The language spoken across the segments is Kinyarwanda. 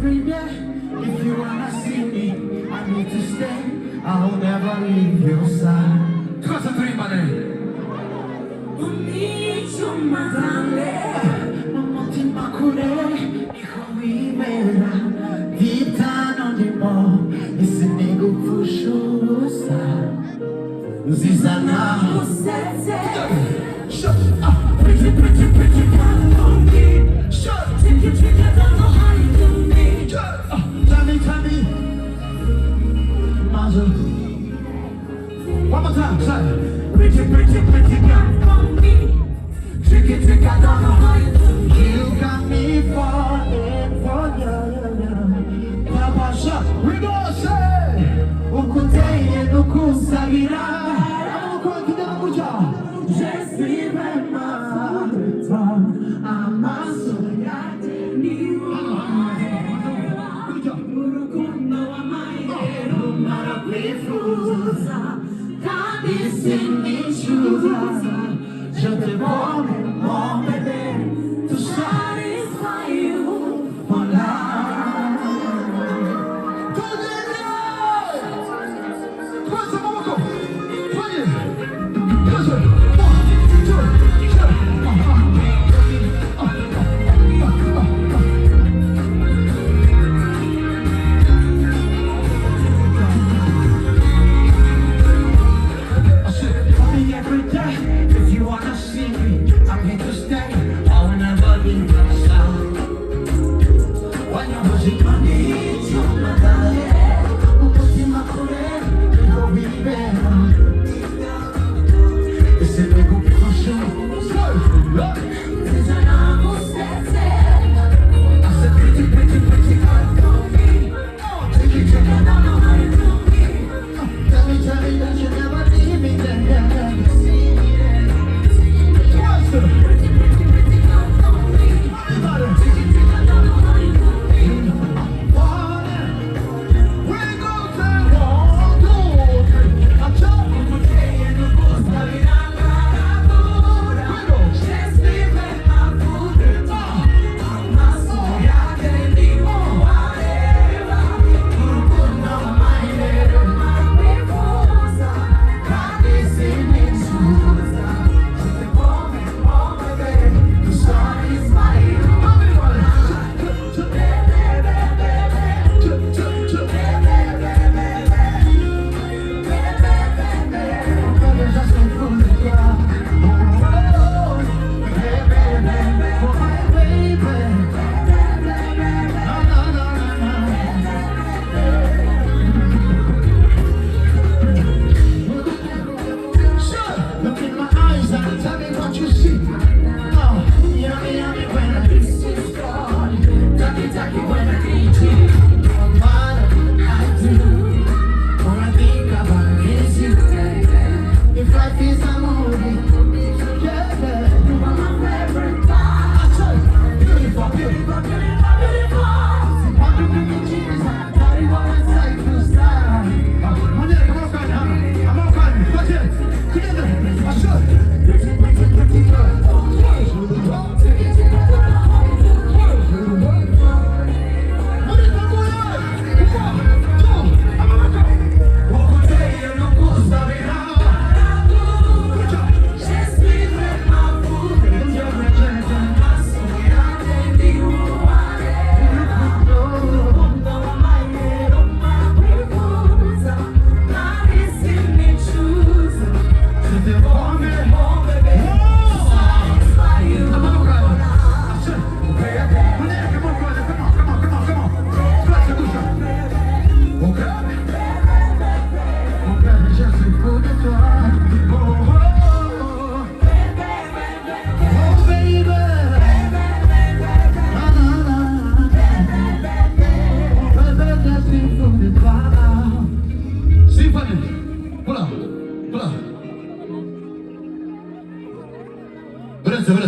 every day. If you wanna see me, I need to stay. I'll never leave your side. Cosa prima lei? Mutima kure, niko wibera. Vitano ndimo, isinigo kushusa. Zizana usete. Shut up, pretty, pretty, pretty, come on me. Shut, take it, I don't know how you do me. Shut up, tell me, Mazel. One more time, say. Pretty, pretty, pretty, come on me. Trick it, I don't know how you do me. You got me falling for you. Papa, shut, we gonna say. Ukuteye nukusabira. Just remember, amaso yate niwe urukundo w'amayero marakwifuza kandi sinicuza. Je te promets mon bébé to satisfy you for life.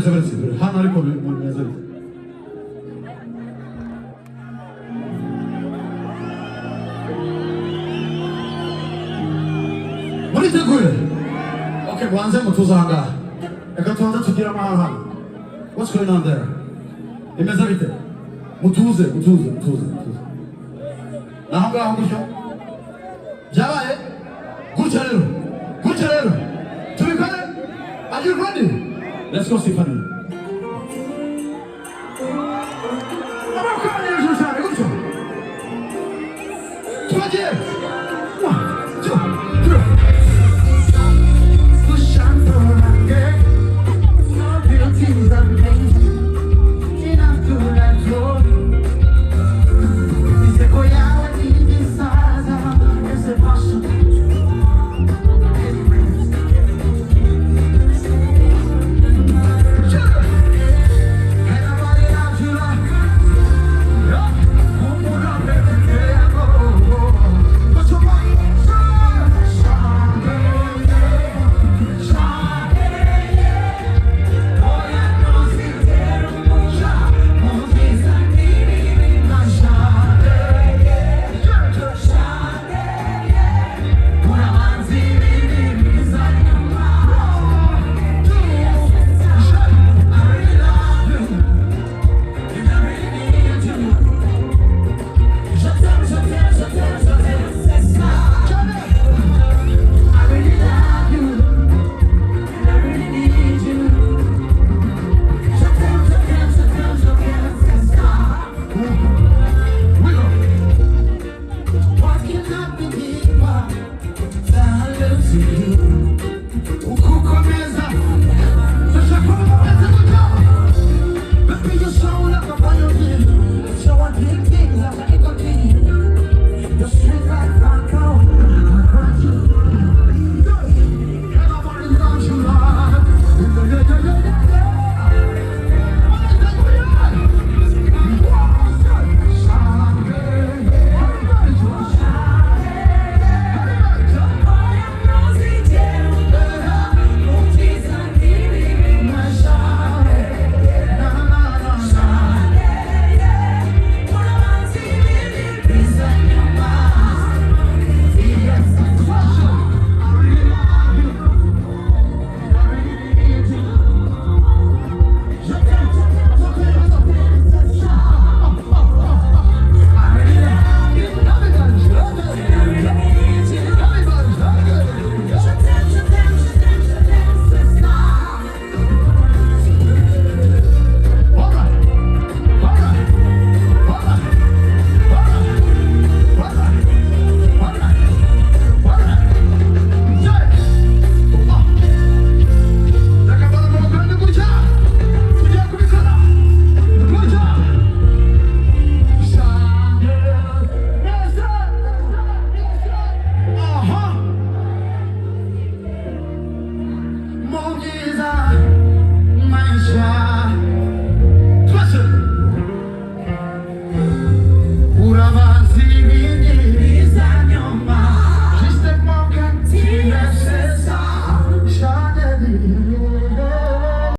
Versi. Hano ariko mumeze bite? Muriteguye? Okay, mwanze mutuzanga. Reka tubanze tugire amahoro hano. What's going on there? Imeze bite? mutuze naho ngaho gutyo byabaye gutya rero tubikore. Are you ready? Let's go, Stephanie. Amaboko hejuru cyane gutyo twagiye.